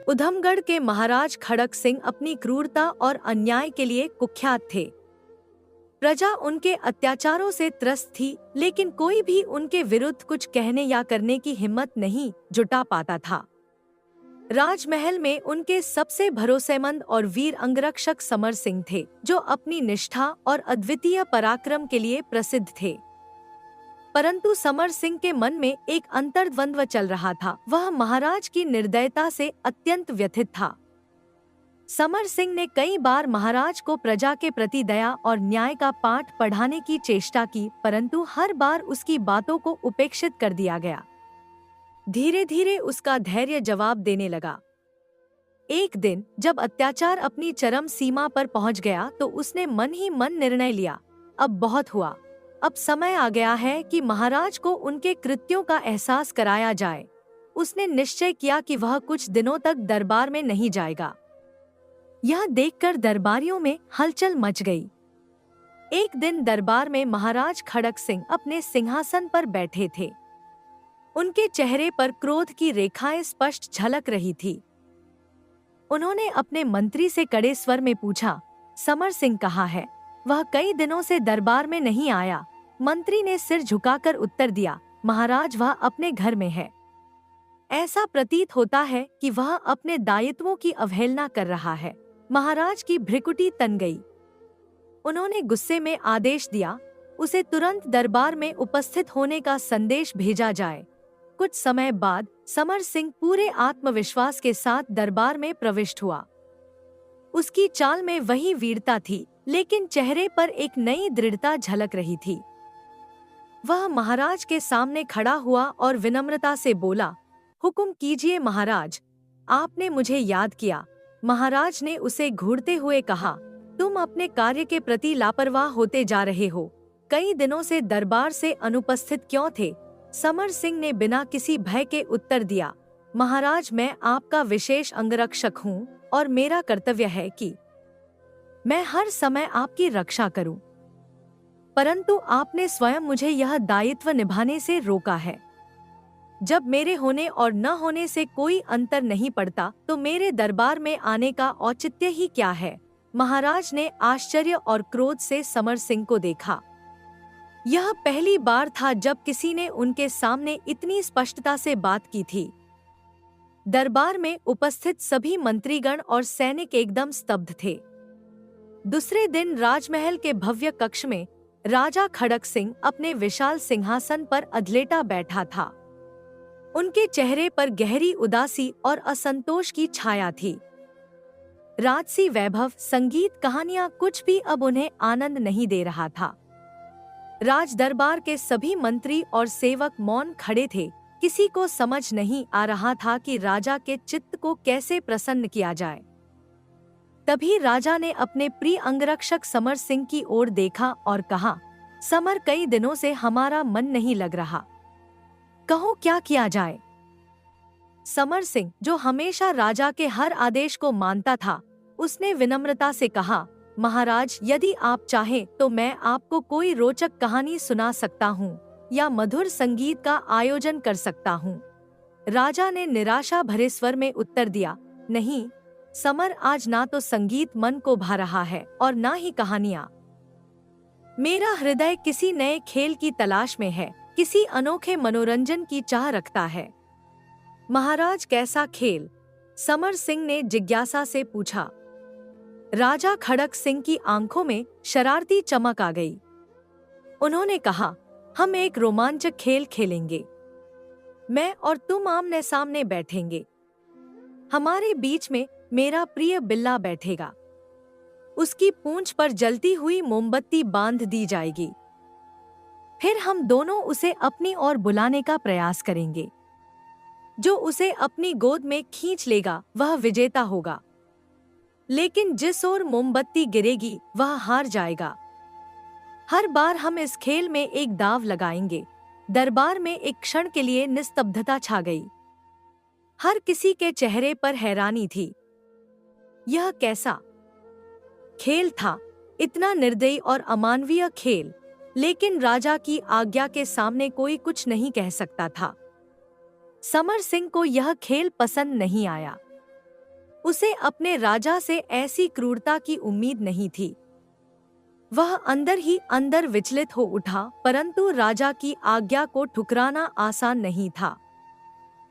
उधमगढ़ के महाराज खड़क सिंह अपनी क्रूरता और अन्याय के लिए कुख्यात थे। प्रजा उनके अत्याचारों से त्रस्त थी, लेकिन कोई भी उनके विरुद्ध कुछ कहने या करने की हिम्मत नहीं जुटा पाता था। राजमहल में उनके सबसे भरोसेमंद और वीर अंगरक्षक समर सिंह थे, जो अपनी निष्ठा और अद्वितीय पराक्रम के लिए प्रसिद्ध थे। परंतु समर सिंह के मन में एक अंतर्द्वंद्व चल रहा था। वह महाराज की निर्दयता से अत्यंत व्यथित था। समर सिंह ने कई बार महाराज को प्रजा के प्रति दया और न्याय का पाठ पढ़ाने की चेष्टा की, परंतु हर बार उसकी बातों को उपेक्षित कर दिया गया। धीरे धीरे उसका धैर्य जवाब देने लगा। एक दिन जब अत्याचार अपनी चरम सीमा पर पहुंच गया, तो उसने मन ही मन निर्णय लिया, अब बहुत हुआ। अब समय आ गया है कि महाराज को उनके कृत्यों का एहसास कराया जाए। उसने निश्चय किया कि वह कुछ दिनों तक दरबार में नहीं जाएगा। यह देखकर दरबारियों में हलचल मच गई। एक दिन दरबार में महाराज खड़क सिंह अपने सिंहासन पर बैठे थे। उनके चेहरे पर क्रोध की रेखाएं स्पष्ट झलक रही थी। उन्होंने अपने मंत्री से कड़े स्वर में पूछा, समर सिंह कहाँ है? वह कई दिनों से दरबार में नहीं आया। मंत्री ने सिर झुकाकर उत्तर दिया, महाराज वह अपने घर में है। ऐसा प्रतीत होता है कि वह अपने दायित्वों की अवहेलना कर रहा है। महाराज की भ्रिकुटी तन गई। उन्होंने गुस्से में आदेश दिया, उसे तुरंत दरबार में उपस्थित होने का संदेश भेजा जाए। कुछ समय बाद समर सिंह पूरे आत्मविश्वास के साथ दरबार में प्रविष्ट हुआ। उसकी चाल में वही वीरता थी, लेकिन चेहरे पर एक नई दृढ़ता झलक रही थी। वह महाराज के सामने खड़ा हुआ और विनम्रता से बोला, हुक्म कीजिए महाराज, आपने मुझे याद किया। महाराज ने उसे घूरते हुए कहा, तुम अपने कार्य के प्रति लापरवाह होते जा रहे हो। कई दिनों से दरबार से अनुपस्थित क्यों थे? समर सिंह ने बिना किसी भय के उत्तर दिया, महाराज मैं आपका विशेष अंगरक्षक हूँ और मेरा कर्तव्य है कि मैं हर समय आपकी रक्षा करूं। परंतु आपने स्वयं मुझे यह दायित्व निभाने से रोका है। जब मेरे होने और न होने से कोई अंतर नहीं पड़ता, तो मेरे दरबार में आने का औचित्य ही क्या है? महाराज ने आश्चर्य और क्रोध से समर सिंह को देखा। यह पहली बार था जब किसी ने उनके सामने इतनी स्पष्टता से बात की थी। दरबार में उपस्थित सभी मंत्रीगण और सैनिक एकदम स्तब्ध थे। दूसरे दिन राजमहल के भव्य कक्ष में राजा खड़क सिंह अपने विशाल सिंहासन पर अधलेटा बैठा था। उनके चेहरे पर गहरी उदासी और असंतोष की छाया थी। राजसी वैभव, संगीत, कहानियां कुछ भी अब उन्हें आनंद नहीं दे रहा था। राज दरबार के सभी मंत्री और सेवक मौन खड़े थे। किसी को समझ नहीं आ रहा था कि राजा के चित्त को कैसे प्रसन्न किया जाए। तभी राजा ने अपने प्रिय अंगरक्षक समर सिंह की ओर देखा और कहा, समर, कई दिनों से हमारा मन नहीं लग रहा, कहो क्या किया जाए? समर सिंह, जो हमेशा राजा के हर आदेश को मानता था, उसने विनम्रता से कहा, महाराज, यदि आप चाहें तो मैं आपको कोई रोचक कहानी सुना सकता हूँ या मधुर संगीत का आयोजन कर सकता हूँ। राजा ने निराशा भरे स्वर में उत्तर दिया, नहीं समर, आज ना तो संगीत मन को भा रहा है और ना ही कहानियां। मेरा हृदय किसी नए खेल की तलाश में है, किसी अनोखे मनोरंजन की चाह रखता है। महाराज, कैसा खेल? समर सिंह ने जिज्ञासा से पूछा। राजा खड़क सिंह की आंखों में शरारती चमक आ गई। उन्होंने कहा, हम एक रोमांचक खेल खेलेंगे। मैं और तुम आमने सामने बैठेंगे। हमारे बीच में मेरा प्रिय बिल्ला बैठेगा। उसकी पूंछ पर जलती हुई मोमबत्ती बांध दी जाएगी। फिर हम दोनों उसे अपनी ओर बुलाने का प्रयास करेंगे। जो उसे अपनी गोद में खींच लेगा वह विजेता होगा, लेकिन जिस ओर मोमबत्ती गिरेगी वह हार जाएगा। हर बार हम इस खेल में एक दाव लगाएंगे। दरबार में एक क्षण के लिए निस्तब्धता छा गई। हर किसी के चेहरे पर हैरानी थी। यह कैसा खेल था? इतना निर्दयी और अमानवीय खेल। लेकिन राजा की आज्ञा के सामने कोई कुछ नहीं कह सकता था। समर सिंह को यह खेल पसंद नहीं आया। उसे अपने राजा से ऐसी क्रूरता की उम्मीद नहीं थी। वह अंदर ही अंदर विचलित हो उठा, परंतु राजा की आज्ञा को ठुकराना आसान नहीं था।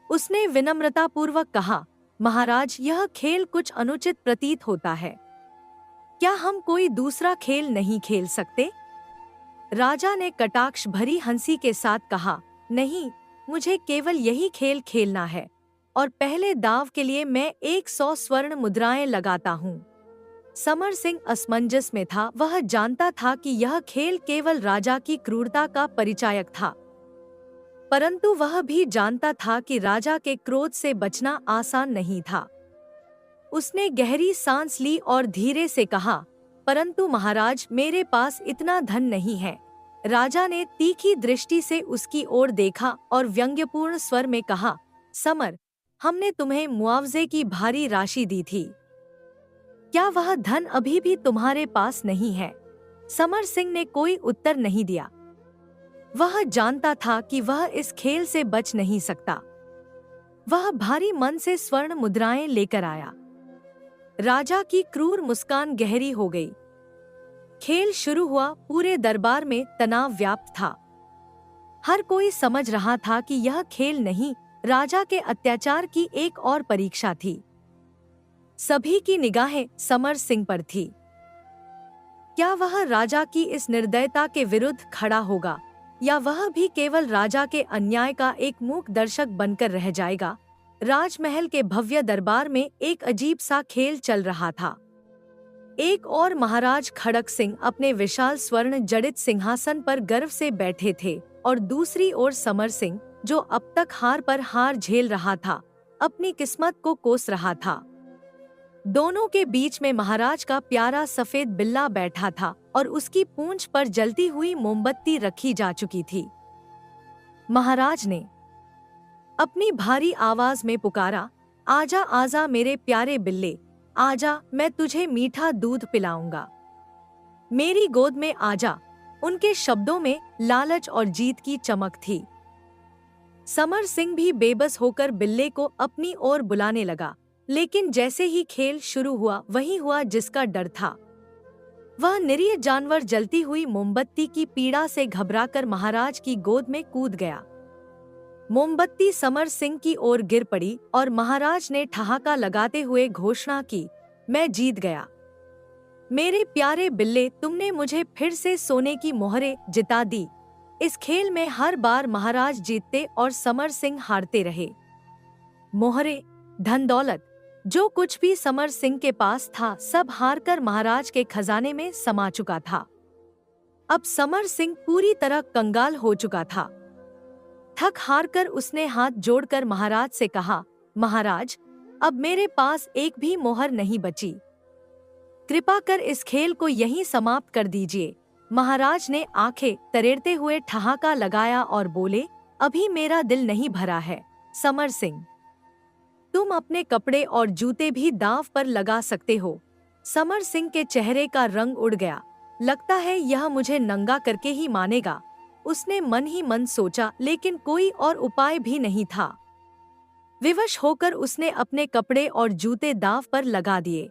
उसने विनम्रतापूर्वक कहा, महाराज, यह खेल कुछ अनुचित प्रतीत होता है। क्या हम कोई दूसरा खेल नहीं खेल सकते? राजा ने कटाक्ष भरी हंसी के साथ कहा, नहीं, मुझे केवल यही खेल खेलना है और पहले दाव के लिए मैं 100 स्वर्ण मुद्राएं लगाता हूँ। समर सिंह असमंजस में था। वह जानता था कि यह खेल केवल राजा की क्रूरता का परिचायक था, परंतु वह भी जानता था कि राजा के क्रोध से बचना आसान नहीं था। उसने गहरी सांस ली और धीरे से कहा, परंतु महाराज, मेरे पास इतना धन नहीं है। राजा ने तीखी दृष्टि से उसकी ओर देखा और व्यंग्यपूर्ण स्वर में कहा, समर, हमने तुम्हें मुआवजे की भारी राशि दी थी। क्या वह धन अभी भी तुम्हारे पास नहीं है? समर सिंह ने कोई उत्तर नहीं दिया। वह जानता था कि वह इस खेल से बच नहीं सकता। वह भारी मन से स्वर्ण मुद्राएं लेकर आया। राजा की क्रूर मुस्कान गहरी हो गई। खेल शुरू हुआ। पूरे दरबार में तनाव व्याप्त था। हर कोई समझ रहा था कि यह खेल नहीं, राजा के अत्याचार की एक और परीक्षा थी। सभी की निगाहें समर सिंह पर थी। क्या वह राजा की इस निर्दयता के विरुद्ध खड़ा होगा, या वह भी केवल राजा के अन्याय का एक मूक दर्शक बनकर रह जाएगा? राजमहल के भव्य दरबार में एक अजीब सा खेल चल रहा था। एक और महाराज खड़क सिंह अपने विशाल स्वर्ण जड़ित सिंहासन पर गर्व से बैठे थे और दूसरी ओर समर सिंह, जो अब तक हार पर हार झेल रहा था, अपनी किस्मत को कोस रहा था। दोनों के बीच में महाराज का प्यारा सफेद बिल्ला बैठा था और उसकी पूंछ पर जलती हुई मोमबत्ती रखी जा चुकी थी। महाराज ने अपनी भारी आवाज में पुकारा, आजा आजा मेरे प्यारे बिल्ले, आजा, मैं तुझे मीठा दूध पिलाऊंगा। मेरी गोद में आजा। उनके शब्दों में लालच और जीत की चमक थी। समर सिंह भी बेबस होकर बिल्ले को अपनी ओर बुलाने लगा, लेकिन जैसे ही खेल शुरू हुआ, वही हुआ जिसका डर था। वह निरीह जानवर जलती हुई मोमबत्ती की पीड़ा से घबराकर महाराज की गोद में कूद गया। मोमबत्ती समर सिंह की ओर गिर पड़ी और महाराज ने ठहाका लगाते हुए घोषणा की, मैं जीत गया। मेरे प्यारे बिल्ले, तुमने मुझे फिर से सोने की मोहरें जिता दी। इस खेल में हर बार महाराज जीतते और समर सिंह हारते रहे। मोहरें, धन दौलत, जो कुछ भी समर सिंह के पास था, सब हारकर महाराज के खजाने में समा चुका था। अब समर सिंह पूरी तरह कंगाल हो चुका था। थक हारकर उसने हाथ जोड़कर महाराज से कहा, महाराज, अब मेरे पास एक भी मोहर नहीं बची। कृपा कर इस खेल को यहीं समाप्त कर दीजिए। महाराज ने आंखें तरेड़ते हुए ठहाका लगाया और बोले, अभी मेरा दिल नहीं भरा है समर सिंह। तुम अपने कपड़े और जूते भी दांव पर लगा सकते हो। समर सिंह के चेहरे का रंग उड़ गया। लगता है यह मुझे नंगा करके ही मानेगा, उसने मन ही मन सोचा, लेकिन कोई और उपाय भी नहीं था। विवश होकर उसने अपने कपड़े और जूते दांव पर लगा दिए,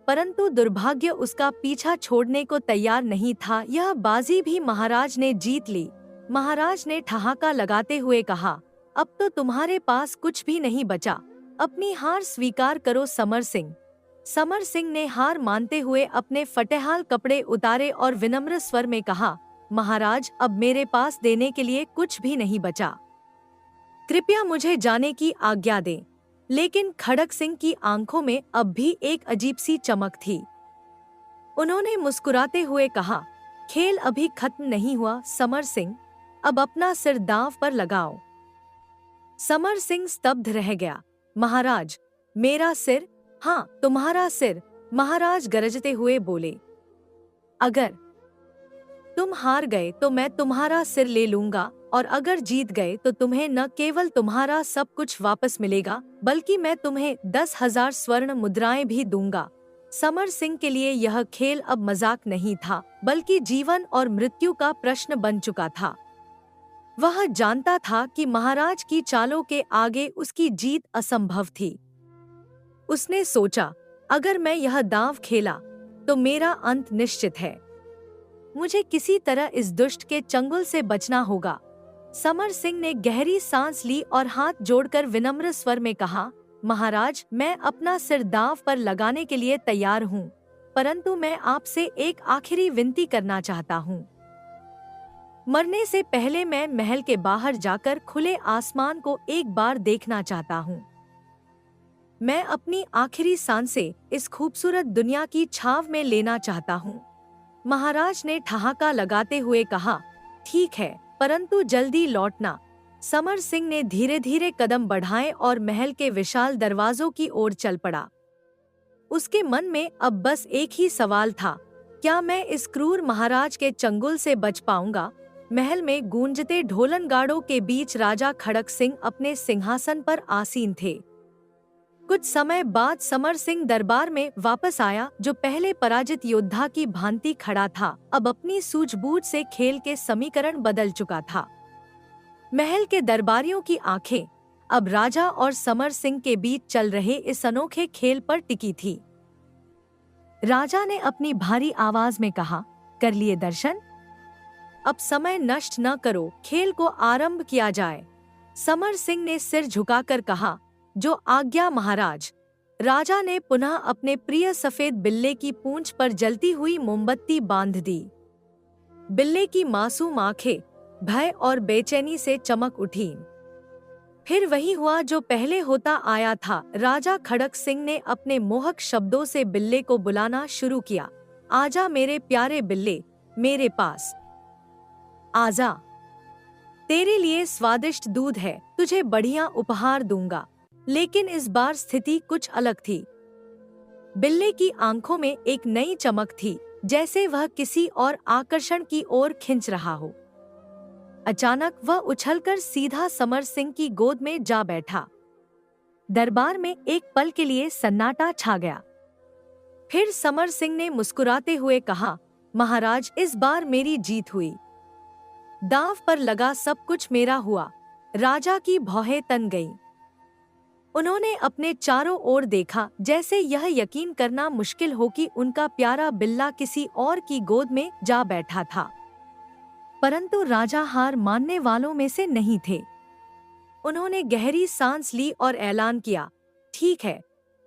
परंतु दुर्भाग्य उसका पीछा छोड़ने को तैयार नहीं था। यह बाजी भी महाराज ने जीत ली। महाराज ने ठहाका लगाते हुए कहा, अब तो तुम्हारे पास कुछ भी नहीं बचा, अपनी हार स्वीकार करो समर सिंह। समर सिंह ने हार मानते हुए अपने फटेहाल कपड़े उतारे और विनम्र स्वर में कहा, महाराज, अब मेरे पास देने के लिए कुछ भी नहीं बचा, कृपया मुझे जाने की आज्ञा दें। लेकिन खड़क सिंह की आंखों में अब भी एक अजीब सी चमक थी। उन्होंने मुस्कुराते हुए कहा, खेल अभी खत्म नहीं हुआ समर सिंह, अब अपना सिर दांव पर लगाओ। समर सिंह स्तब्ध रह गया। महाराज, मेरा सिर? हाँ, तुम्हारा सिर, महाराज गरजते हुए बोले। अगर तुम हार गए तो मैं तुम्हारा सिर ले लूंगा, और अगर जीत गए तो तुम्हें न केवल तुम्हारा सब कुछ वापस मिलेगा, बल्कि मैं तुम्हें 10,000 स्वर्ण मुद्राएं भी दूंगा। समर सिंह के लिए यह खेल अब मजाक नहीं था, बल्कि जीवन और मृत्यु का प्रश्न बन चुका था। वह जानता था कि महाराज की चालों के आगे उसकी जीत असंभव थी। उसने सोचा, अगर मैं यह दांव खेला तो मेरा अंत निश्चित है। मुझे किसी तरह इस दुष्ट के चंगुल से बचना होगा। समर सिंह ने गहरी सांस ली और हाथ जोड़कर विनम्र स्वर में कहा, महाराज, मैं अपना सिर दांव पर लगाने के लिए तैयार हूँ, परंतु मैं आपसे एक आखिरी विनती करना चाहता हूँ। मरने से पहले मैं महल के बाहर जाकर खुले आसमान को एक बार देखना चाहता हूँ। मैं अपनी आखिरी सांसें इस खूबसूरत दुनिया की छाव में लेना चाहता हूँ। महाराज ने ठहाका लगाते हुए कहा, ठीक है, परंतु जल्दी लौटना। समर सिंह ने धीरे धीरे कदम बढ़ाए और महल के विशाल दरवाजों की ओर चल पड़ा। उसके मन में अब बस एक ही सवाल था, क्या मैं इस क्रूर महाराज के चंगुल से बच पाऊंगा? महल में गूंजते ढोलनगाड़ों के बीच राजा खड़क सिंह अपने सिंहासन पर आसीन थे। कुछ समय बाद समर सिंह दरबार में वापस आया, जो पहले पराजित योद्धा की भांति खड़ा था। अब अपनी सूझबूझ से खेल के समीकरण बदल चुका था। महल के दरबारियों की आंखें अब राजा और समर सिंह के बीच चल रहे इस अनोखे खेल पर टिकी थी। राजा ने अपनी भारी आवाज में कहा, कर लिए दर्शन? अब समय नष्ट न करो, खेल को आरंभ किया जाए। समर सिंह ने सिर झुकाकर कहा, जो आज्ञा महाराज। राजा ने पुनः अपने प्रिय सफेद बिल्ले की पूंछ पर जलती हुई मोमबत्ती बांध दी। बिल्ले की मासूम आंखें भय और बेचैनी से चमक उठी। फिर वही हुआ जो पहले होता आया था। राजा खड़क सिंह ने अपने मोहक शब्दों से बिल्ले को बुलाना शुरू किया। आजा मेरे प्यारे बिल्ले, मेरे पास आजा। तेरे लिए स्वादिष्ट दूध है, तुझे बढ़िया उपहार दूंगा। लेकिन इस बार स्थिति कुछ अलग थी। बिल्ले की आंखों में एक नई चमक थी, जैसे वह किसी और आकर्षण की ओर खिंच रहा हो। अचानक वह उछलकर सीधा समर सिंह की गोद में जा बैठा। दरबार में एक पल के लिए सन्नाटा छा गया। फिर समर सिंह ने मुस्कुराते हुए कहा, महाराज, इस बार मेरी जीत हुई। दांव पर लगा सब कुछ मेरा हुआ। राजा की भौहें तन गईं। उन्होंने अपने चारों ओर देखा, जैसे यह यकीन करना मुश्किल हो कि उनका प्यारा बिल्ला किसी और की गोद में जा बैठा था। परंतु राजा हार मानने वालों में से नहीं थे। उन्होंने गहरी सांस ली और ऐलान किया, ठीक है,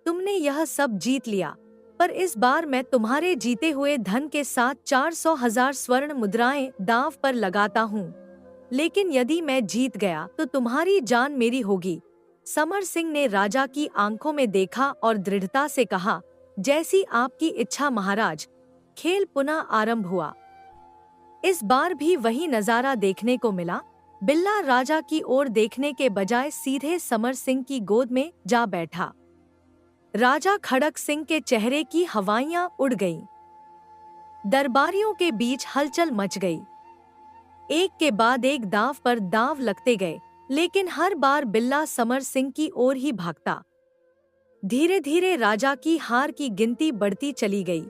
तुमने यह सब जीत लिया, पर इस बार मैं तुम्हारे जीते हुए धन के साथ 400,000 स्वर्ण मुद्राएं दांव पर लगाता हूँ। लेकिन यदि मैं जीत गया तो तुम्हारी जान मेरी होगी। समर सिंह ने राजा की आंखों में देखा और दृढ़ता से कहा, जैसी आपकी इच्छा महाराज। खेल पुनः आरंभ हुआ। इस बार भी वही नजारा देखने को मिला। बिल्ला राजा की ओर देखने के बजाय सीधे समर सिंह की गोद में जा बैठा। राजा खड़क सिंह के चेहरे की हवाइयां उड़ गईं। दरबारियों के बीच हलचल मच गई। एक के बाद एक दांव पर दांव लगते गए, लेकिन हर बार बिल्ला समर सिंह की ओर ही भागता। धीरे धीरे राजा की हार की गिनती बढ़ती चली गई।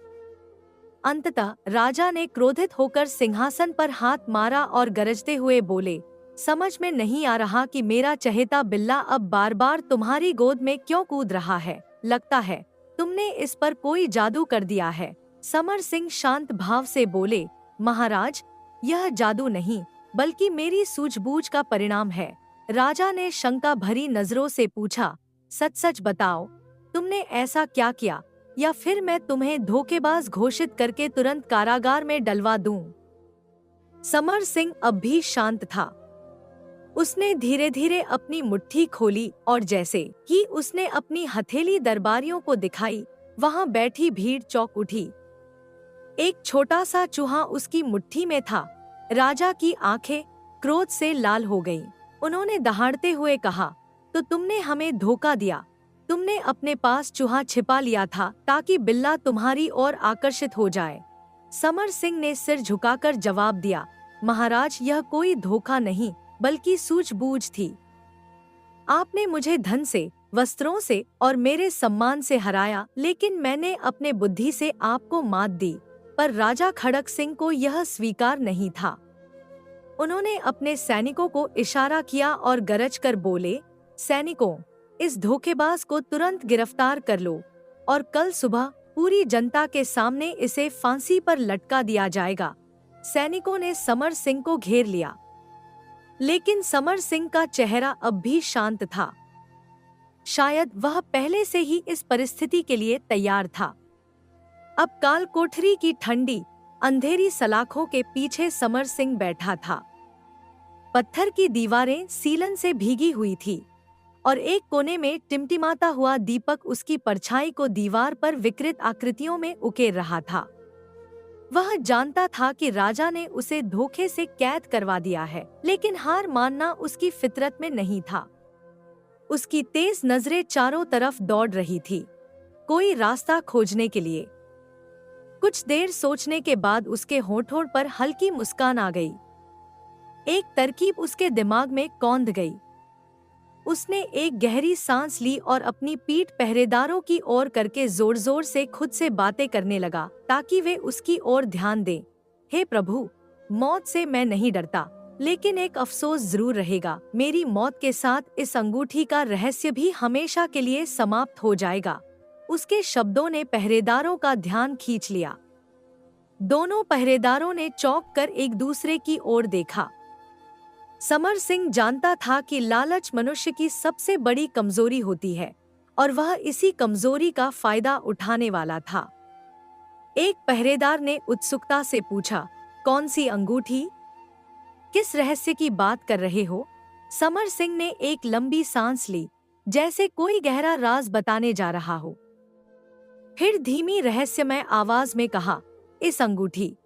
अंततः राजा ने क्रोधित होकर सिंहासन पर हाथ मारा और गरजते हुए बोले, समझ में नहीं आ रहा कि मेरा चहेता बिल्ला अब बार बार तुम्हारी गोद में क्यों कूद रहा है। लगता है तुमने इस पर कोई जादू कर दिया है। समर सिंह शांत भाव से बोले, महाराज, यह जादू नहीं बल्कि मेरी सूझबूझ का परिणाम है। राजा ने शंका भरी नजरों से पूछा, सच सच बताओ, तुमने ऐसा क्या किया, या फिर मैं तुम्हें धोखेबाज घोषित करके तुरंत कारागार में डलवा दूं? समर सिंह अब भी शांत था। उसने धीरे धीरे अपनी मुट्ठी खोली और जैसे ही उसने अपनी हथेली दरबारियों को दिखाई, वहां बैठी भीड़ चौंक उठी। एक छोटा सा चूहा उसकी मुट्ठी में था। राजा की आंखें क्रोध से लाल हो गईं। उन्होंने दहाड़ते हुए कहा, तो तुमने हमें धोखा दिया। तुमने अपने पास चूहा छिपा लिया था ताकि बिल्ला तुम्हारी ओर आकर्षित हो जाए। समर सिंह ने सिर झुकाकर जवाब दिया, महाराज, यह कोई धोखा नहीं बल्कि सूझबूझ थी। आपने मुझे धन से, वस्त्रों से और मेरे सम्मान से हराया, लेकिन मैंने अपने बुद्धि से आपको मात दी। पर राजा खड़क सिंह को यह स्वीकार नहीं था। उन्होंने अपने सैनिकों को इशारा किया और गरज कर बोले, सैनिकों, इस धोखेबाज को तुरंत गिरफ्तार कर लो और कल सुबह पूरी जनता के सामने इसे फांसी पर लटका दिया जाएगा। सैनिकों ने समर सिंह को घेर लिया, लेकिन समर सिंह का चेहरा अब भी शांत था। शायद वह पहले से ही इस परिस्थिति के लिए तैयार था। अब काल कोठरी की ठंडी अंधेरी सलाखों के पीछे समर सिंह बैठा था। पत्थर की दीवारें सीलन से भीगी हुई थी और एक कोने में टिमटिमाता हुआ दीपक उसकी परछाई को दीवार पर विकृत आकृतियों में उकेर रहा था। वह जानता था कि राजा ने उसे धोखे से कैद करवा दिया है, लेकिन हार मानना उसकी फितरत में नहीं था। उसकी तेज नजरें चारों तरफ दौड़ रही थी, कोई रास्ता खोजने के लिए। कुछ देर सोचने के बाद उसके होठों पर हल्की मुस्कान आ गई। एक तरकीब उसके दिमाग में कौंध गई। उसने एक गहरी सांस ली और अपनी पीठ पहरेदारों की ओर करके जोर जोर से खुद से बातें करने लगा, ताकि वे उसकी ओर ध्यान दें। हे प्रभु, मौत से मैं नहीं डरता, लेकिन एक अफसोस जरूर रहेगा। मेरी मौत के साथ इस अंगूठी का रहस्य भी हमेशा के लिए समाप्त हो जाएगा। उसके शब्दों ने पहरेदारों का ध्यान खींच लिया। दोनों पहरेदारों ने चौंक कर एक दूसरे की ओर देखा। समर सिंह जानता था कि लालच मनुष्य की सबसे बड़ी कमजोरी होती है और वह इसी कमजोरी का फायदा उठाने वाला था। एक पहरेदार ने उत्सुकता से पूछा, कौन सी अंगूठी? किस रहस्य की बात कर रहे हो? समर सिंह ने एक लंबी सांस ली, जैसे कोई गहरा राज बताने जा रहा हो। फिर धीमी रहस्यमय आवाज में कहा, इस अंगूठी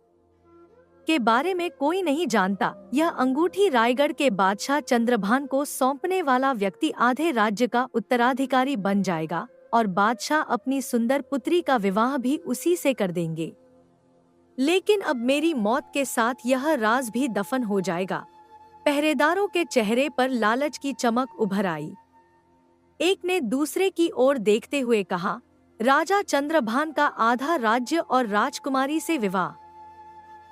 के बारे में कोई नहीं जानता। यह अंगूठी रायगढ़ के बादशाह चंद्रभान को सौंपने वाला व्यक्ति आधे राज्य का उत्तराधिकारी बन जाएगा और बादशाह अपनी सुंदर पुत्री का विवाह भी उसी से कर देंगे। लेकिन अब मेरी मौत के साथ यह राज भी दफन हो जाएगा। पहरेदारों के चेहरे पर लालच की चमक उभर आई। एक ने दूसरे की ओर देखते हुए कहा, राजा चंद्रभान का आधा राज्य और राजकुमारी से विवाह,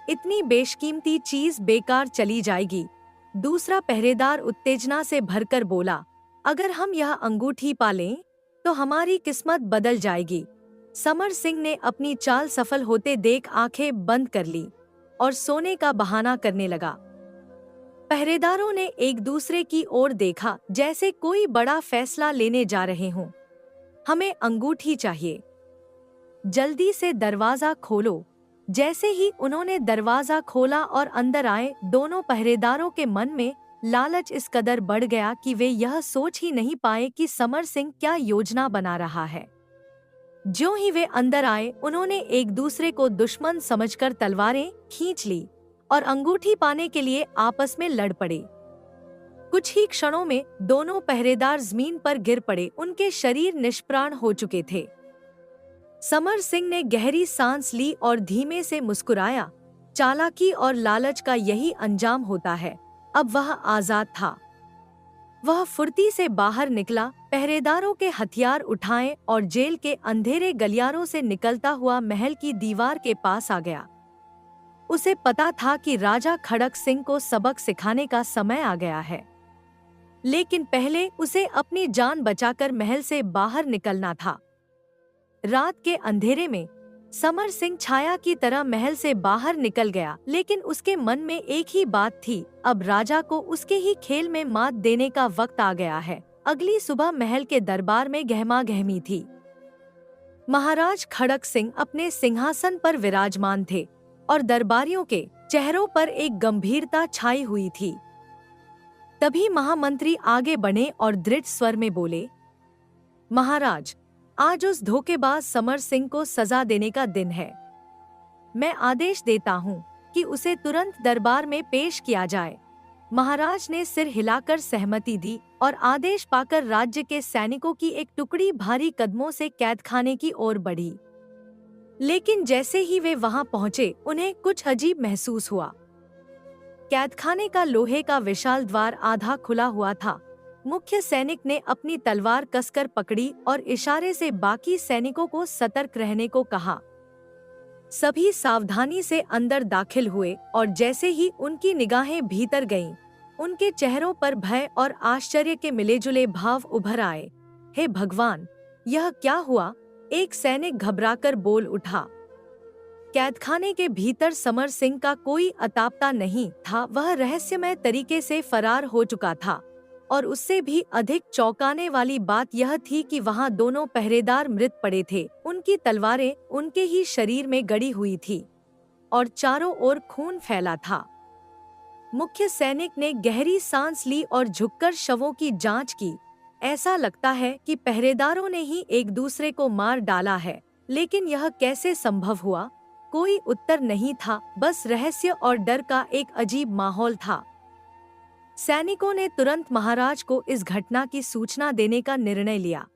इतनी बेशकीमती चीज बेकार चली जाएगी। दूसरा पहरेदार उत्तेजना से भरकर बोला, अगर हम यह अंगूठी पालें तो हमारी किस्मत बदल जाएगी। समर सिंह ने अपनी चाल सफल होते देख आंखें बंद कर ली और सोने का बहाना करने लगा। पहरेदारों ने एक दूसरे की ओर देखा, जैसे कोई बड़ा फैसला लेने जा रहे हों। हमें अंगूठी चाहिए, जल्दी से दरवाजा खोलो। जैसे ही उन्होंने दरवाजा खोला और अंदर आए, दोनों पहरेदारों के मन में लालच इस कदर बढ़ गया कि वे यह सोच ही नहीं पाए कि समर सिंह क्या योजना बना रहा है। ज्यों ही वे अंदर आए, उन्होंने एक दूसरे को दुश्मन समझकर तलवारें खींच ली और अंगूठी पाने के लिए आपस में लड़ पड़े। कुछ ही क्षणों में दोनों पहरेदार जमीन पर गिर पड़े, उनके शरीर निष्प्राण हो चुके थे। समर सिंह ने गहरी सांस ली और धीमे से मुस्कुराया। चालाकी और लालच का यही अंजाम होता है। अब वह आजाद था। वह फुर्ती से बाहर निकला, पहरेदारों के हथियार उठाए और जेल के अंधेरे गलियारों से निकलता हुआ महल की दीवार के पास आ गया। उसे पता था कि राजा खड़क सिंह को सबक सिखाने का समय आ गया है, लेकिन पहले उसे अपनी जान बचाकर महल से बाहर निकलना था। रात के अंधेरे में समर सिंह छाया की तरह महल से बाहर निकल गया, लेकिन उसके मन में एक ही बात थी, अब राजा को उसके ही खेल में मात देने का वक्त आ गया है। अगली सुबह महल के दरबार में गहमा गहमी थी। महाराज खड़क सिंह अपने सिंहासन पर विराजमान थे और दरबारियों के चेहरों पर एक गंभीरता छाई हुई थी। तभी महामंत्री आगे बढ़े और दृढ़ स्वर में बोले, महाराज, आज उस धोखेबाज समर सिंह को सजा देने का दिन है। मैं आदेश देता हूँ कि उसे तुरंत दरबार में पेश किया जाए। महाराज ने सिर हिलाकर सहमति दी और आदेश पाकर राज्य के सैनिकों की एक टुकड़ी भारी कदमों से कैदखाने की ओर बढ़ी। लेकिन जैसे ही वे वहां पहुंचे, उन्हें कुछ अजीब महसूस हुआ। कैदखाने का लोहे का विशाल द्वार आधा खुला हुआ था। मुख्य सैनिक ने अपनी तलवार कसकर पकड़ी और इशारे से बाकी सैनिकों को सतर्क रहने को कहा। सभी सावधानी से अंदर दाखिल हुए और जैसे ही उनकी निगाहें भीतर गईं, उनके चेहरों पर भय और आश्चर्य के मिलेजुले भाव उभर आए। हे भगवान, यह क्या हुआ? एक सैनिक घबराकर बोल उठा। कैदखाने के भीतर समर सिंह का कोई अतापता नहीं था। वह रहस्यमय तरीके से फरार हो चुका था और उससे भी अधिक चौंकाने वाली बात यह थी कि वहां दोनों पहरेदार मृत पड़े थे। उनकी तलवारें उनके ही शरीर में गड़ी हुई थी और चारों ओर खून फैला था। मुख्य सैनिक ने गहरी सांस ली और झुककर शवों की जांच की। ऐसा लगता है कि पहरेदारों ने ही एक दूसरे को मार डाला है, लेकिन यह कैसे संभव हुआ? कोई उत्तर नहीं था, बस रहस्य और डर का एक अजीब माहौल था। सैनिकों ने तुरंत महाराज को इस घटना की सूचना देने का निर्णय लिया।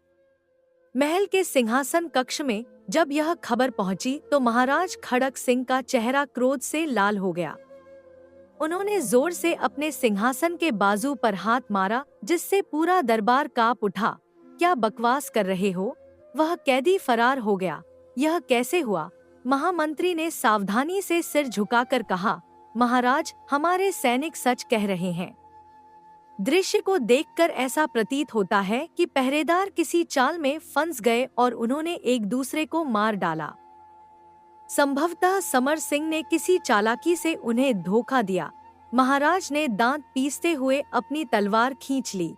महल के सिंहासन कक्ष में जब यह खबर पहुंची तो महाराज खड़क सिंह का चेहरा क्रोध से लाल हो गया। उन्होंने जोर से अपने सिंहासन के बाजू पर हाथ मारा, जिससे पूरा दरबार कांप उठा। क्या बकवास कर रहे हो? वह कैदी फरार हो गया। यह कैसे हुआ? महामंत्री ने सावधानी से सिर झुकाकर कहा, महाराज, हमारे सैनिक सच कह रहे हैं। दृश्य को देखकर ऐसा प्रतीत होता है कि पहरेदार किसी चाल में फंस गए और उन्होंने एक दूसरे को मार डाला। संभवतः समर सिंह ने किसी चालाकी से उन्हें धोखा दिया। महाराज ने दांत पीसते हुए अपनी तलवार खींच ली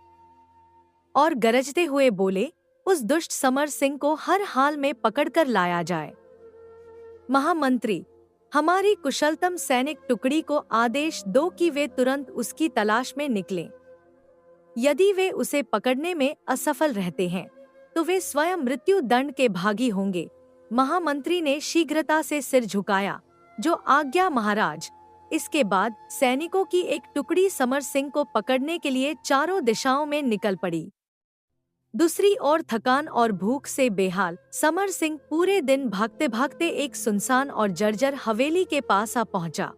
और गरजते हुए बोले, उस दुष्ट समर सिंह को हर हाल में पकड़कर लाया जाए। महामंत्री, हमारी कुशलतम सैनिक टुकड़ी को आदेश दो कि वे तुरंत उसकी तलाश में निकलें। यदि वे उसे पकड़ने में असफल रहते हैं तो वे स्वयं मृत्यु दंड के भागी होंगे। महामंत्री ने शीघ्रता से सिर झुकाया। जो आज्ञा महाराज। इसके बाद सैनिकों की एक टुकड़ी समर सिंह को पकड़ने के लिए चारों दिशाओं में निकल पड़ी। दूसरी ओर थकान और भूख से बेहाल समर सिंह पूरे दिन भागते भागते एक सुनसान और जर्जर हवेली के पास आ पहुंचा।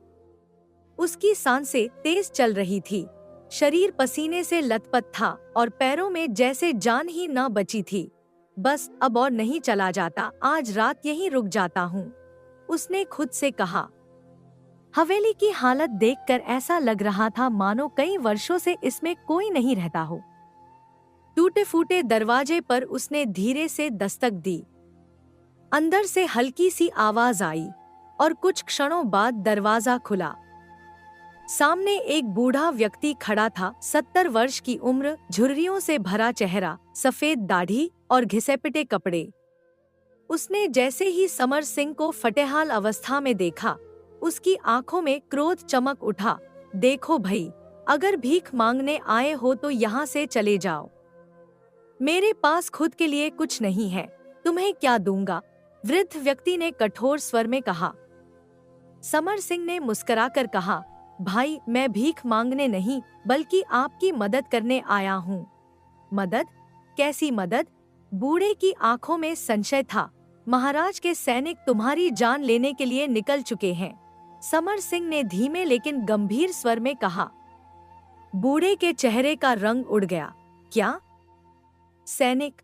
उसकी सांसें तेज चल रही थी, शरीर पसीने से लथपथ था और पैरों में जैसे जान ही न बची थी। बस अब और नहीं चला जाता, आज रात यहीं रुक जाता हूँ, उसने खुद से कहा। हवेली की हालत देखकर ऐसा लग रहा था मानो कई वर्षों से इसमें कोई नहीं रहता हो। टूटे फूटे दरवाजे पर उसने धीरे से दस्तक दी। अंदर से हल्की सी आवाज आई और कुछ क्षणों बाद दरवाजा खुला। सामने एक बूढ़ा व्यक्ति खड़ा था। 70 वर्ष की उम्र, झुर्रियों से भरा चेहरा, सफेद दाढ़ी और घिसे-पिटे कपड़े। उसने जैसे ही समर सिंह को फटेहाल अवस्था में देखा, उसकी आंखों में क्रोध चमक उठा। देखो भई, अगर भीख मांगने आए हो तो यहाँ से चले जाओ। मेरे पास खुद के लिए कुछ नहीं है, तुम्हें क्या दूंगा? वृद्ध व्यक्ति ने कठोर स्वर में कहा। समर सिंह ने मुस्कुराकर कहा, भाई, मैं भीख मांगने नहीं बल्कि आपकी मदद करने आया हूँ। मदद? कैसी मदद? बूढ़े की आंखों में संशय था। महाराज के सैनिक तुम्हारी जान लेने के लिए निकल चुके हैं, समर सिंह ने धीमे लेकिन गंभीर स्वर में कहा। बूढ़े के चेहरे का रंग उड़ गया। क्या? सैनिक?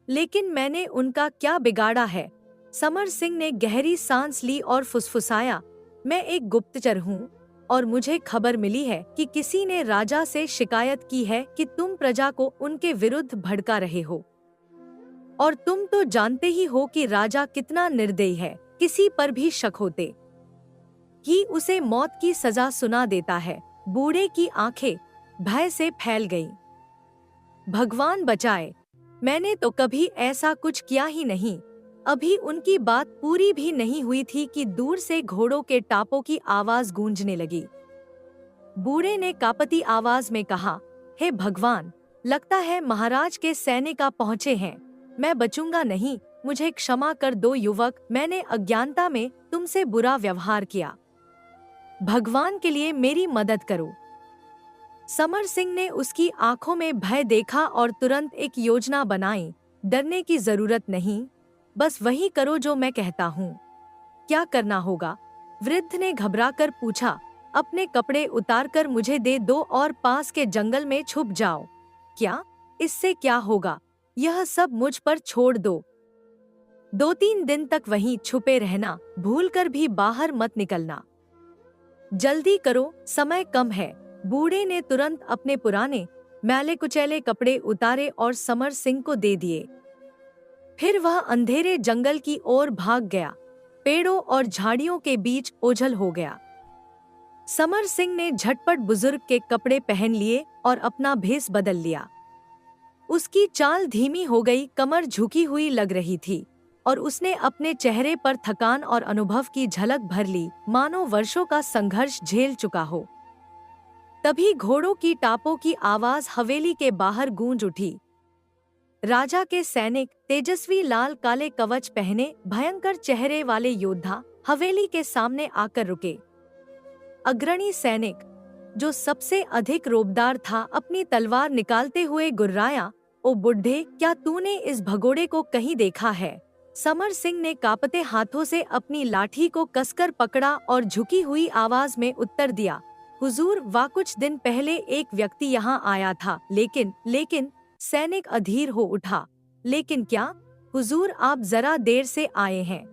लेकिन मैंने उनका क्या बिगाड़ा है? समर सिंह ने गहरी सांस ली और फुसफुसाया, मैं एक गुप्तचर हूँ और मुझे खबर मिली है कि किसी ने राजा से शिकायत की है कि तुम प्रजा को उनके विरुद्ध भड़का रहे हो। और तुम तो जानते ही हो कि राजा कितना निर्दयी है, किसी पर भी शक होते ही उसे मौत की सजा सुना देता है। बूढ़े की आंखें भय से फैल गईं। भगवान बचाए, मैंने तो कभी ऐसा कुछ किया ही नहीं। अभी उनकी बात पूरी भी नहीं हुई थी कि दूर से घोड़ों के टापों की आवाज गूंजने लगी। बूढ़े ने कांपती आवाज में कहा, हे भगवान, लगता है महाराज के सैनिक आ पहुँचे हैं। मैं बचूंगा नहीं, मुझे क्षमा कर दो युवक, मैंने अज्ञानता में तुमसे बुरा व्यवहार किया। भगवान के लिए मेरी मदद करो। समर सिंह ने उसकी आंखों में भय देखा और तुरंत एक योजना बनाई। डरने की जरूरत नहीं, बस वही करो जो मैं कहता हूँ। क्या करना होगा? वृद्ध ने घबराकर पूछा। अपने कपड़े उतारकर मुझे दे दो और पास के जंगल में छुप जाओ। क्या? इससे क्या होगा? यह सब मुझ पर छोड़ दो। 2-3 दिन तक वहीं छुपे रहना, भूलकर भी बाहर मत निकलना। जल्दी करो, समय कम है। बूढ़े ने तुरंत अपने पुराने मैले कुचैले कपड़े उतारे और समर सिंह को दे दिए। फिर वह अंधेरे जंगल की ओर भाग गया। पेड़ों और झाड़ियों के बीच ओझल हो गया। समर सिंह ने झटपट बुजुर्ग के कपड़े पहन लिए और अपना भेष बदल लिया। उसकी चाल धीमी हो गई, कमर झुकी हुई लग रही थी और उसने अपने चेहरे पर थकान और अनुभव की झलक भर ली, मानो वर्षों का संघर्ष झेल चुका हो। तभी घोड़ों की टापों की आवाज हवेली के बाहर गूंज उठी। राजा के सैनिक, तेजस्वी लाल काले कवच पहने भयंकर चेहरे वाले योद्धा हवेली के सामने आकर रुके। अग्रणी सैनिक, जो सबसे अधिक रोबदार था, अपनी तलवार निकालते हुए गुर्राया, ओ बुढ़े, क्या तूने इस भगोड़े को कहीं देखा है? समर सिंह ने कांपते हाथों से अपनी लाठी को कसकर पकड़ा और झुकी हुई आवाज में उत्तर दिया, हुजूर, कुछ दिन पहले एक व्यक्ति यहाँ आया था, लेकिन सैनिक अधीर हो उठा। लेकिन क्या हुजूर, आप जरा देर से आए हैं।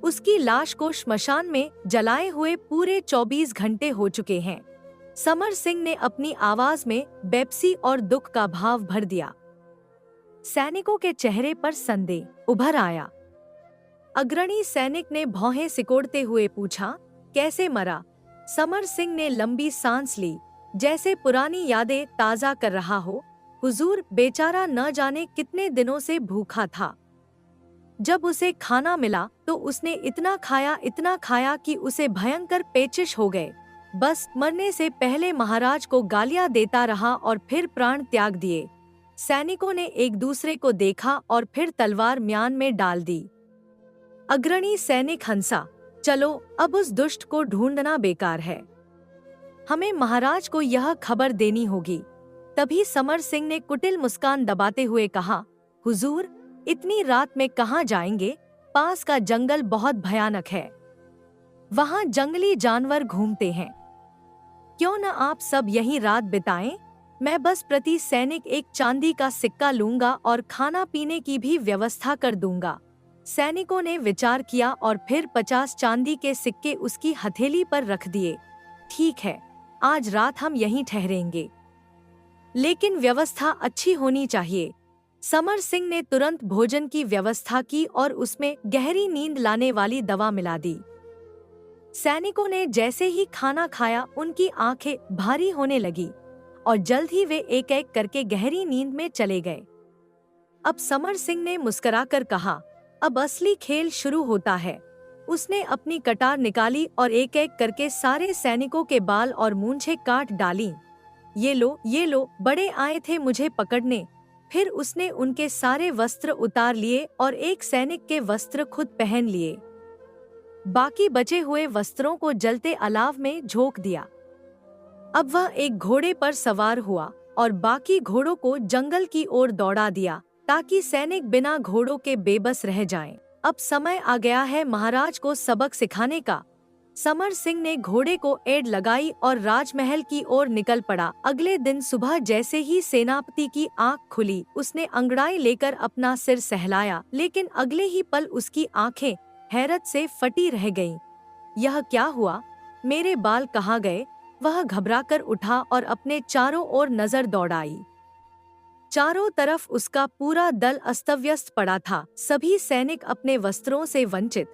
उसकी लाश को श्मशान में जलाए हुए पूरे 24 घंटे हो चुके हैं। समर सिंह ने अपनी आवाज में बेपसी और दुख का भाव भर दिया। सैनिकों के चेहरे पर संदेह उभर आया। अग्रणी सैनिक ने भौहें सिकोड़ते हुए पूछा, कैसे मरा? समर सिंह ने लंबी सांस ली, जैसे पुरानी यादें ताजा कर रहा हो। हुजूर, बेचारा न जाने कितने दिनों से भूखा था। जब उसे खाना मिला तो उसने इतना खाया कि उसे भयंकर पेचिश हो गए। बस मरने से पहले महाराज को गालियां देता रहा और फिर प्राण त्याग दिए। सैनिकों ने एक दूसरे को देखा और फिर तलवार म्यान में डाल दी। अग्रणी सैनिक हंसा, चलो, अब उस दुष्ट को ढूंढना बेकार है। हमें महाराज को यह खबर देनी होगी। तभी समर सिंह ने कुटिल मुस्कान दबाते हुए कहा, हुजूर, इतनी रात में कहाँ जाएंगे? पास का जंगल बहुत भयानक है। वहाँ जंगली जानवर घूमते हैं। क्यों न आप सब यहीं रात बिताएं? मैं बस प्रति सैनिक एक चांदी का सिक्का लूंगा और खाना पीने की भी व्यवस्था कर दूंगा। सैनिकों ने विचार किया और फिर 50 चांदी के सिक्के उसकी हथेली पर रख दिए। ठीक है, आज रात हम यहीं ठहरेंगे, लेकिन व्यवस्था अच्छी होनी चाहिए। समर सिंह ने तुरंत भोजन की व्यवस्था की और उसमें गहरी नींद लाने वाली दवा मिला दी। सैनिकों ने जैसे ही खाना खाया, उनकी आंखें भारी होने लगी और जल्द ही वे एक एक करके गहरी नींद में चले गए। अब समर सिंह ने मुस्कुराकर कहा, अब असली खेल शुरू होता है। उसने अपनी कटार निकाली और एक एक करके सारे सैनिकों के बाल और मूंछें काट डाली। ये लो, बड़े आए थे मुझे पकड़ने। फिर उसने उनके सारे वस्त्र उतार लिए और एक सैनिक के वस्त्र खुद पहन लिए। बाकी बचे हुए वस्त्रों को जलते अलाव में झोंक दिया। अब वह एक घोड़े पर सवार हुआ और बाकी घोड़ों को जंगल की ओर दौड़ा दिया, ताकि सैनिक बिना घोड़ों के बेबस रह जाएं। अब समय आ गया है महाराज को सबक सिखाने का। समर सिंह ने घोड़े को एड़ लगाई और राजमहल की ओर निकल पड़ा। अगले दिन सुबह जैसे ही सेनापति की आंख खुली, उसने अंगड़ाई लेकर अपना सिर सहलाया, लेकिन अगले ही पल उसकी आंखें हैरत से फटी रह गईं। यह क्या हुआ? मेरे बाल कहाँ गए? वह घबराकर उठा और अपने चारों ओर नजर दौड़ाई। चारों तरफ उसका पूरा दल अस्तव्यस्त पड़ा था। सभी सैनिक अपने वस्त्रों से वंचित,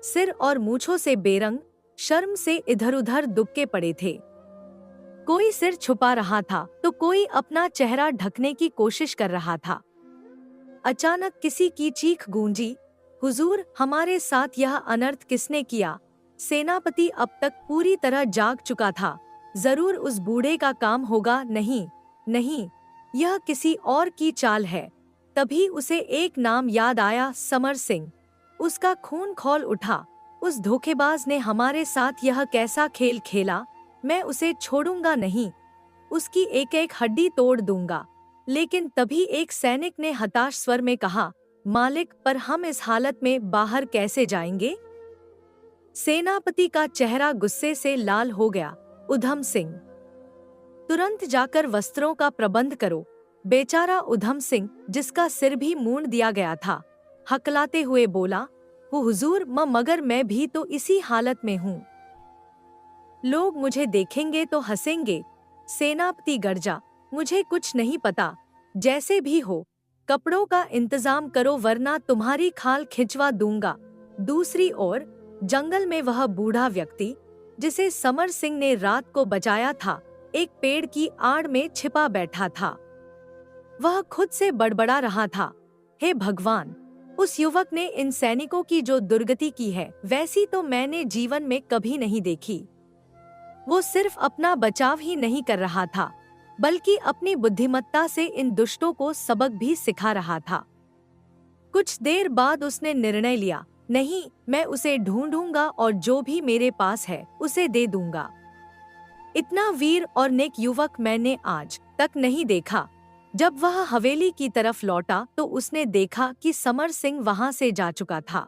सिर और मूंछों से बेरंग, शर्म से इधर-उधर दुबके पड़े थे। कोई सिर छुपा रहा था तो कोई अपना चेहरा ढकने की कोशिश कर रहा था। अचानक किसी की चीख गूंजी, हुजूर, हमारे साथ यह अनर्थ किसने किया? सेनापति अब तक पूरी तरह जाग चुका था। जरूर उस बूढ़े का काम होगा। नहीं, यह किसी और की चाल है। तभी उसे एक नाम याद आया, समर सिंह। उसका खून खौल उठा। उस धोखेबाज ने हमारे साथ यह कैसा खेल खेला? मैं उसे छोड़ूंगा नहीं, उसकी एक एक हड्डी तोड़ दूंगा। लेकिन तभी एक सैनिक ने हताश स्वर में कहा, मालिक, पर हम इस हालत में बाहर कैसे जाएंगे? सेनापति का चेहरा गुस्से से लाल हो गया। उधम सिंह, तुरंत जाकर वस्त्रों का प्रबंध करो। बेचारा उधम सिंह, जिसका सिर भी मूंड दिया गया था, हकलाते हुए बोला, हुजूर, मगर मैं भी तो इसी हालत में हूँ। लोग मुझे देखेंगे तो हंसेंगे। सेनापति गर्जा, मुझे कुछ नहीं पता। जैसे भी हो, कपड़ों का इंतजाम करो वरना तुम्हारी खाल खिंचवा दूंगा। दूसरी ओर जंगल में वह बूढ़ा व्यक्ति जिसे समर सिंह ने रात को बचाया था, एक पेड़ की आड़ में छिपा बैठा था। वह खुद से बड़बड़ा रहा था, हे भगवान, उस युवक ने इन सैनिकों की जो दुर्गति की है वैसी तो मैंने जीवन में कभी नहीं देखी। वो सिर्फ अपना बचाव ही नहीं कर रहा था बल्कि अपनी बुद्धिमत्ता से इन दुष्टों को सबक भी सिखा रहा था। कुछ देर बाद उसने निर्णय लिया, नहीं, मैं उसे ढूंढूंगा और जो भी मेरे पास है उसे दे दूंगा। इतना वीर और नेक युवक मैंने आज तक नहीं देखा। जब वह हवेली की तरफ लौटा तो उसने देखा कि समर सिंह वहां से जा चुका था।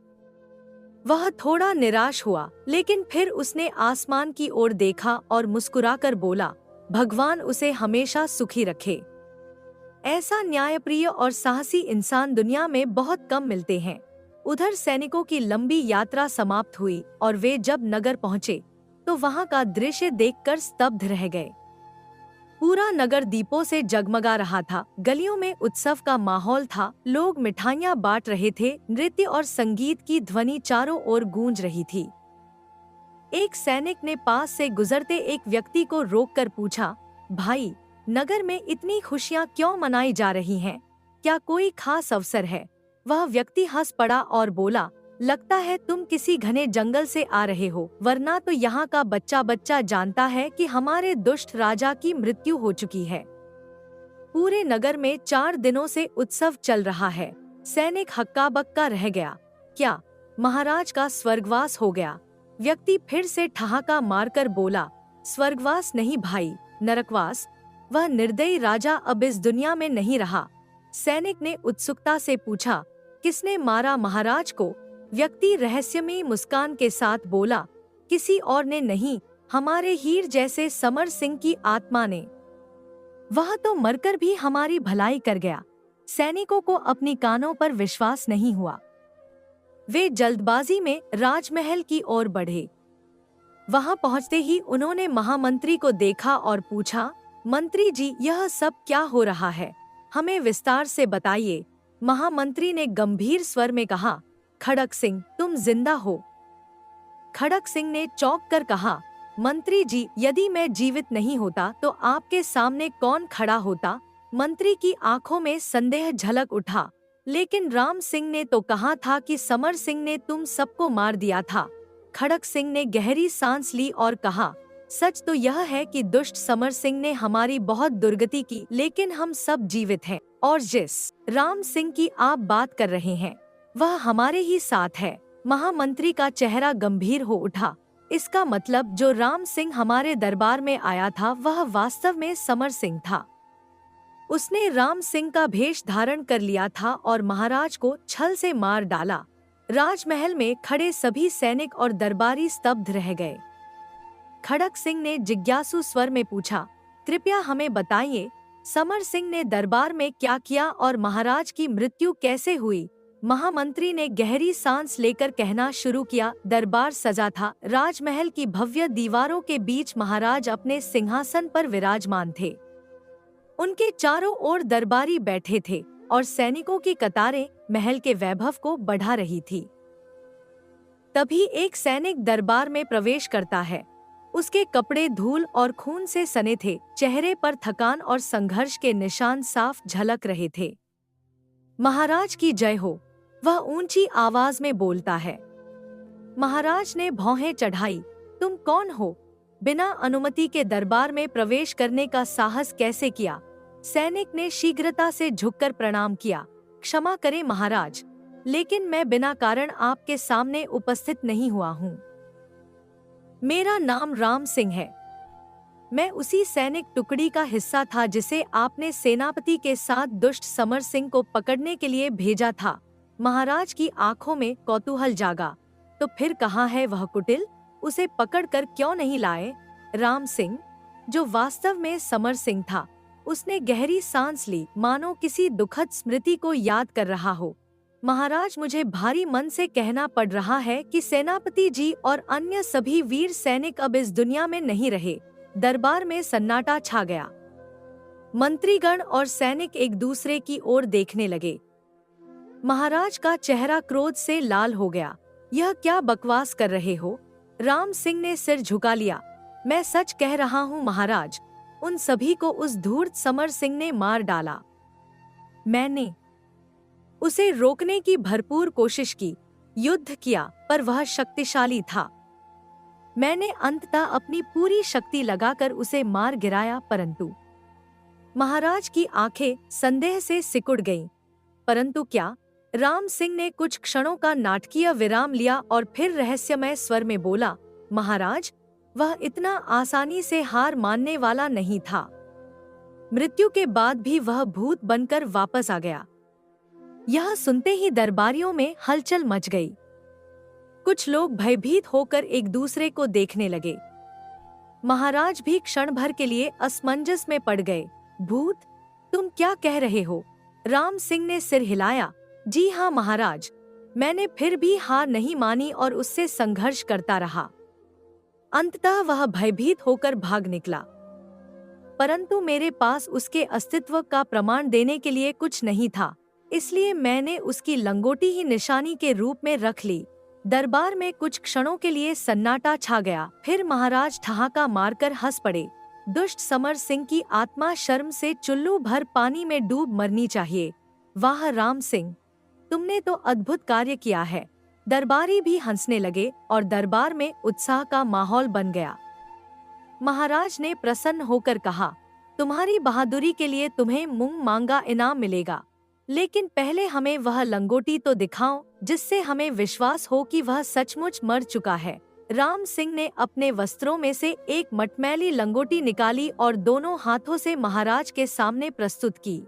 वह थोड़ा निराश हुआ, लेकिन फिर उसने आसमान की ओर देखा और मुस्कुराकर बोला, भगवान उसे हमेशा सुखी रखे। ऐसा न्यायप्रिय और साहसी इंसान दुनिया में बहुत कम मिलते हैं। उधर सैनिकों की लंबी यात्रा समाप्त हुई और वे जब नगर पहुंचे तो वहां का दृश्य देखकर स्तब्ध रह गए। पूरा नगर दीपों से जगमगा रहा था। गलियों में उत्सव का माहौल था। लोग मिठाइयां बांट रहे थे। नृत्य और संगीत की ध्वनि चारों ओर गूंज रही थी। एक सैनिक ने पास से गुजरते एक व्यक्ति को रोककर पूछा, भाई, नगर में इतनी खुशियां क्यों मनाई जा रही हैं? क्या कोई खास अवसर है? वह व्यक्ति हंस पड़ा और बोला, लगता है तुम किसी घने जंगल से आ रहे हो, वरना तो यहाँ का बच्चा बच्चा जानता है कि हमारे दुष्ट राजा की मृत्यु हो चुकी है। पूरे नगर में 4 दिनों से उत्सव चल रहा है। सैनिक हक्का बक्का रह गया। क्या महाराज का स्वर्गवास हो गया? व्यक्ति फिर से ठहाका मारकर बोला, स्वर्गवास नहीं भाई, नरकवास। वह निर्दयी राजा अब इस दुनिया में नहीं रहा। सैनिक ने उत्सुकता से पूछा, किसने मारा महाराज को? व्यक्ति रहस्यमयी मुस्कान के साथ बोला, किसी और ने नहीं, हमारे हीर जैसे समर सिंह की आत्मा ने। वह तो मरकर भी हमारी भलाई कर गया। सैनिकों को अपनी कानों पर विश्वास नहीं हुआ। वे जल्दबाजी में राजमहल की ओर बढ़े। वहां पहुंचते ही उन्होंने महामंत्री को देखा और पूछा, मंत्री जी, यह सब क्या हो रहा है? हमें विस्तार से बताइए। महामंत्री ने गंभीर स्वर में कहा, खड़क सिंह, तुम जिंदा हो? खड़क सिंह ने चौंक कर कहा, मंत्री जी, यदि मैं जीवित नहीं होता तो आपके सामने कौन खड़ा होता? मंत्री की आंखों में संदेह झलक उठा। लेकिन राम सिंह ने तो कहा था कि समर सिंह ने तुम सबको मार दिया था। खड़क सिंह ने गहरी सांस ली और कहा, सच तो यह है कि दुष्ट समर सिंह ने हमारी बहुत दुर्गति की, लेकिन हम सब जीवित हैं और जिस राम सिंह की आप बात कर रहे हैं वह हमारे ही साथ है। महामंत्री का चेहरा गंभीर हो उठा। इसका मतलब जो राम सिंह हमारे दरबार में आया था वह वास्तव में समर सिंह था। उसने राम सिंह का भेष धारण कर लिया था और महाराज को छल से मार डाला। राजमहल में खड़े सभी सैनिक और दरबारी स्तब्ध रह गए। खड़क सिंह ने जिज्ञासु स्वर में पूछा, कृपया हमें बताइए, समर सिंह ने दरबार में क्या किया और महाराज की मृत्यु कैसे हुई? महामंत्री ने गहरी सांस लेकर कहना शुरू किया, दरबार सजा था। राजमहल की भव्य दीवारों के बीच महाराज अपने सिंहासन पर विराजमान थे। उनके चारों ओर दरबारी बैठे थे और सैनिकों की कतारें महल के वैभव को बढ़ा रही थी। तभी एक सैनिक दरबार में प्रवेश करता है। उसके कपड़े धूल और खून से सने थे। चेहरे पर थकान और संघर्ष के निशान साफ झलक रहे थे। महाराज की जय हो, वह ऊंची आवाज में बोलता है। महाराज ने भौहें चढ़ाई, तुम कौन हो? बिना अनुमति के दरबार में प्रवेश करने का साहस कैसे किया? सैनिक ने शीघ्रता से झुककर प्रणाम किया। क्षमा करें महाराज, लेकिन मैं बिना कारण आपके सामने उपस्थित नहीं हुआ हूँ। मेरा नाम राम सिंह है। मैं उसी सैनिक टुकड़ी का हिस्सा था जिसे आपने सेनापति के साथ दुष्ट समर सिंह को पकड़ने के लिए भेजा था। महाराज की आंखों में कौतूहल जागा। तो फिर कहाँ है वह कुटिल? उसे पकड़कर क्यों नहीं लाए? राम सिंह, जो वास्तव में समर सिंह था, उसने गहरी सांस ली, मानो किसी दुखद स्मृति को याद कर रहा हो। महाराज, मुझे भारी मन से कहना पड़ रहा है कि सेनापति जी और अन्य सभी वीर सैनिक अब इस दुनिया में नहीं रहे। दरबार में सन्नाटा छा गया। मंत्रीगण और सैनिक एक दूसरे की ओर देखने लगे। महाराज का चेहरा क्रोध से लाल हो गया। यह क्या बकवास कर रहे हो? राम सिंह ने सिर झुका लिया। मैं सच कह रहा हूँ महाराज, उन सभी को उस धूर्त समर सिंह ने मार डाला। मैंने उसे रोकने की भरपूर कोशिश की, युद्ध किया, पर वह शक्तिशाली था। मैंने अंततः अपनी पूरी शक्ति लगाकर उसे मार गिराया, परंतु महाराज की आंखें संदेह से सिकुड़ गईं। परंतु क्या? राम सिंह ने कुछ क्षणों का नाटकीय विराम लिया और फिर रहस्यमय स्वर में बोला, महाराज, वह इतना आसानी से हार मानने वाला नहीं था। मृत्यु के बाद भी वह भूत बनकर वापस आ गया। यह सुनते ही दरबारियों में हलचल मच गई। कुछ लोग भयभीत होकर एक दूसरे को देखने लगे। महाराज भी क्षण भर के लिए असमंजस में पड़ गए। भूत? तुम क्या कह रहे हो? राम सिंह ने सिर हिलाया। जी हाँ महाराज, मैंने फिर भी हार नहीं मानी और उससे संघर्ष करता रहा। अंततः वह भयभीत होकर भाग निकला, परंतु मेरे पास उसके अस्तित्व का प्रमाण देने के लिए कुछ नहीं था, इसलिए मैंने उसकी लंगोटी ही निशानी के रूप में रख ली। दरबार में कुछ क्षणों के लिए सन्नाटा छा गया। फिर महाराज ठहाका मारकर हंस पड़े। दुष्ट समर सिंह की आत्मा शर्म से चुल्लू भर पानी में डूब मरनी चाहिए। वाह राम सिंह, तुमने तो अद्भुत कार्य किया है। दरबारी भी हंसने लगे और दरबार में उत्साह का माहौल बन गया। महाराज ने प्रसन्न होकर कहा, तुम्हारी बहादुरी के लिए तुम्हें मूंग मांगा इनाम मिलेगा, लेकिन पहले हमें वह लंगोटी तो दिखाओ जिससे हमें विश्वास हो कि वह सचमुच मर चुका है। राम सिंह ने अपने वस्त्रों में से एक मटमैली लंगोटी निकाली और दोनों हाथों से महाराज के सामने प्रस्तुत की।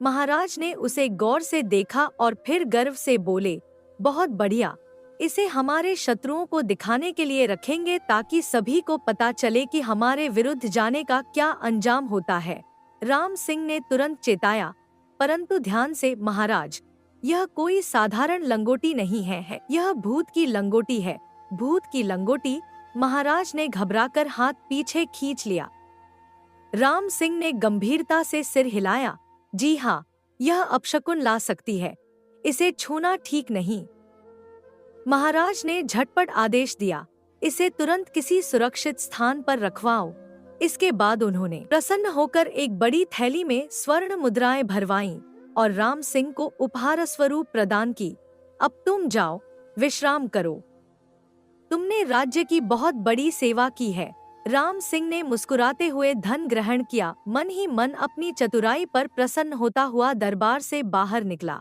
महाराज ने उसे गौर से देखा और फिर गर्व से बोले, बहुत बढ़िया, इसे हमारे शत्रुओं को दिखाने के लिए रखेंगे ताकि सभी को पता चले कि हमारे विरुद्ध जाने का क्या अंजाम होता है। राम सिंह ने तुरंत चेताया, परंतु ध्यान से महाराज, यह कोई साधारण लंगोटी नहीं है, यह भूत की लंगोटी है। भूत की लंगोटी? महाराज ने घबराकर हाथ पीछे खींच लिया। राम सिंह ने गंभीरता से सिर हिलाया। जी हाँ, यह अपशकुन ला सकती है, इसे छूना ठीक नहीं। महाराज ने झटपट आदेश दिया, इसे तुरंत किसी सुरक्षित स्थान पर रखवाओ। इसके बाद उन्होंने प्रसन्न होकर एक बड़ी थैली में स्वर्ण मुद्राएं भरवाईं और राम सिंह को उपहार स्वरूप प्रदान की। अब तुम जाओ, विश्राम करो। तुमने राज्य की बहुत बड़ी सेवा की है। राम सिंह ने मुस्कुराते हुए धन ग्रहण किया। मन ही मन अपनी चतुराई पर प्रसन्न होता हुआ दरबार से बाहर निकला।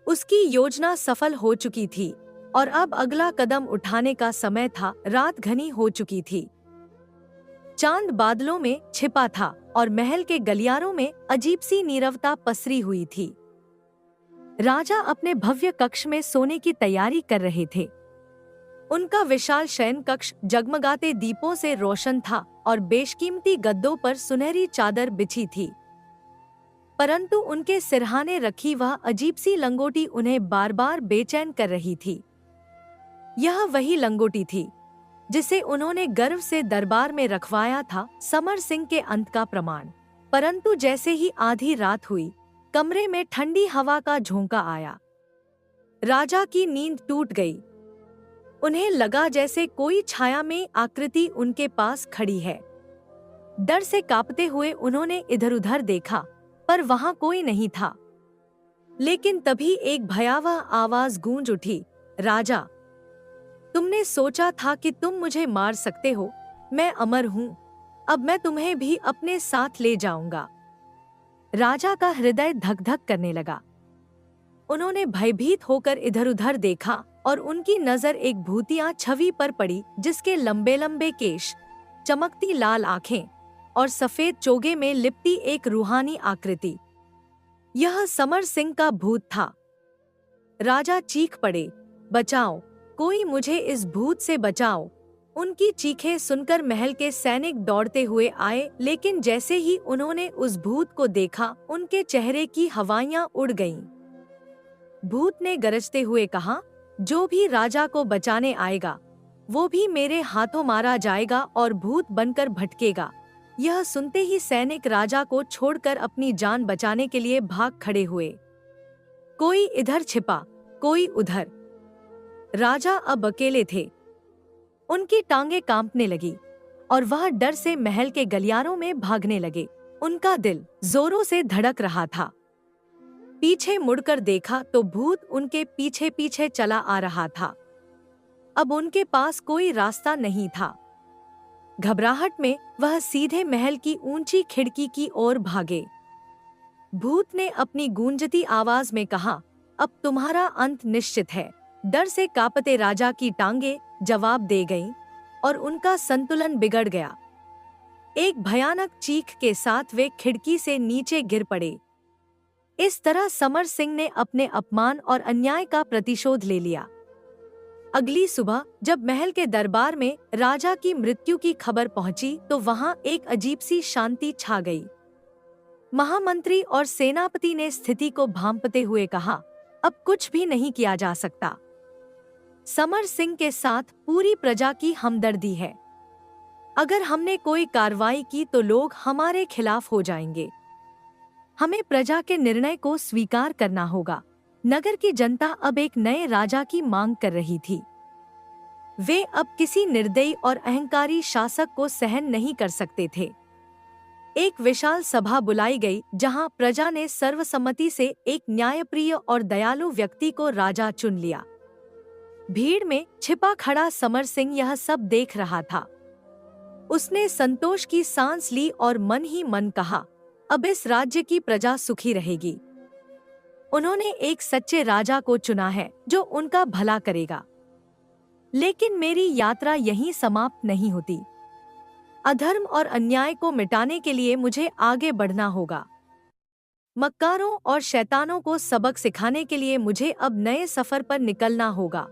उसकी योजना सफल हो चुकी थी और अब अगला कदम उठाने का समय था। रात घनी हो चुकी थी, चांद बादलों में छिपा था और महल के गलियारों में अजीब सी नीरवता पसरी हुई थी। राजा अपने भव्य कक्ष में सोने की तैयारी कर रहे थे। उनका विशाल शयन कक्ष जगमगाते दीपों से रोशन था और बेशकीमती गद्दों पर सुनहरी चादर बिछी थी, परंतु उनके सिरहाने रखी वह अजीब सी लंगोटी उन्हें बार बार बेचैन कर रही थी। यह वही लंगोटी थी जिसे उन्होंने गर्व से दरबार में रखवाया था, समर सिंह के अंत का प्रमाण। परंतु जैसे ही आधी रात हुई, कमरे में ठंडी हवा का झोंका आया। राजा की नींद टूट गई। उन्हें लगा जैसे कोई छाया में आकृति उनके पास खड़ी है। डर से कांपते हुए उन्होंने इधर उधर देखा, पर वहां कोई नहीं था। लेकिन तभी एक भयावह आवाज गूंज उठी, राजा, तुमने सोचा था कि तुम मुझे मार सकते हो। मैं अमर हूँ, अब मैं तुम्हें भी अपने साथ ले जाऊंगा। राजा का हृदय धक धक करने लगा। उन्होंने भयभीत होकर इधर उधर देखा और उनकी नजर एक भूतिया छवि पर पड़ी जिसके लंबे लंबे केश, चमकती लाल आंखें और सफेद चोगे में लिपटी एक रूहानी आकृति। यह समर सिंह का भूत था। राजा चीख पड़े, बचाओ, कोई मुझे इस भूत से बचाओ। उनकी चीखें सुनकर महल के सैनिक दौड़ते हुए आए, लेकिन जैसे ही उन्होंने उस भूत को देखा, उनके चेहरे की हवाइयां उड़ गईं। भूत ने गरजते हुए कहा, जो भी राजा को बचाने आएगा वो भी मेरे हाथों मारा जाएगा और भूत बनकर भटकेगा। यह सुनते ही सैनिक राजा को छोड़कर अपनी जान बचाने के लिए भाग खड़े हुए। कोई इधर छिपा, कोई उधर। राजा अब अकेले थे। उनकी टांगें कांपने लगी और वह डर से महल के गलियारों में भागने लगे। उनका दिल जोरों से धड़क रहा था। पीछे मुड़कर देखा तो भूत उनके पीछे पीछे चला आ रहा था। अब उनके पास कोई रास्ता नहीं था। घबराहट में वह सीधे महल की ऊंची खिड़की की ओर भागे। भूत ने अपनी गूंजती आवाज में कहा, अब तुम्हारा अंत निश्चित है। डर से कांपते राजा की टांगें जवाब दे गईं और उनका संतुलन बिगड़ गया। एक भयानक चीख के साथ वे खिड़की से नीचे गिर पड़े। इस तरह समर सिंह ने अपने अपमान और अन्याय का प्रतिशोध ले लिया। अगली सुबह जब महल के दरबार में राजा की मृत्यु की खबर पहुंची तो वहां एक अजीब सी शांति छा गई। महामंत्री और सेनापति ने स्थिति को भांपते हुए कहा, अब कुछ भी नहीं किया जा सकता। समर सिंह के साथ पूरी प्रजा की हमदर्दी है। अगर हमने कोई कार्रवाई की तो लोग हमारे खिलाफ हो जाएंगे। हमें प्रजा के निर्णय को स्वीकार करना होगा। नगर की जनता अब एक नए राजा की मांग कर रही थी। वे अब किसी निर्दयी और अहंकारी शासक को सहन नहीं कर सकते थे। एक विशाल सभा बुलाई गई जहां प्रजा ने सर्वसम्मति से एक न्यायप्रिय और दयालु व्यक्ति को राजा चुन लिया। भीड़ में छिपा खड़ा समर सिंह यह सब देख रहा था। उसने संतोष की सांस ली और मन ही मन कहा, अब इस राज्य की प्रजा सुखी रहेगी। उन्होंने एक सच्चे राजा को चुना है जो उनका भला करेगा। लेकिन मेरी यात्रा यहीं समाप्त नहीं होती। अधर्म और अन्याय को मिटाने के लिए मुझे आगे बढ़ना होगा। मक्कारों और शैतानों को सबक सिखाने के लिए मुझे अब नए सफर पर निकलना होगा।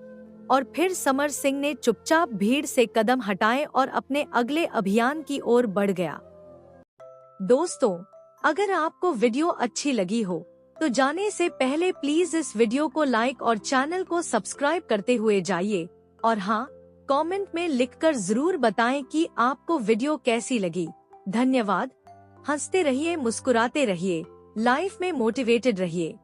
और फिर समर सिंह ने चुपचाप भीड़ से कदम हटाए और अपने अगले अभियान की ओर बढ़ गया। दोस्तों, अगर आपको वीडियो अच्छी लगी हो तो जाने से पहले प्लीज इस वीडियो को लाइक और चैनल को सब्सक्राइब करते हुए जाइए। और हाँ, कमेंट में लिखकर जरूर बताएं कि आपको वीडियो कैसी लगी। धन्यवाद। हंसते रहिए, मुस्कुराते रहिए, लाइफ में मोटिवेटेड रहिए।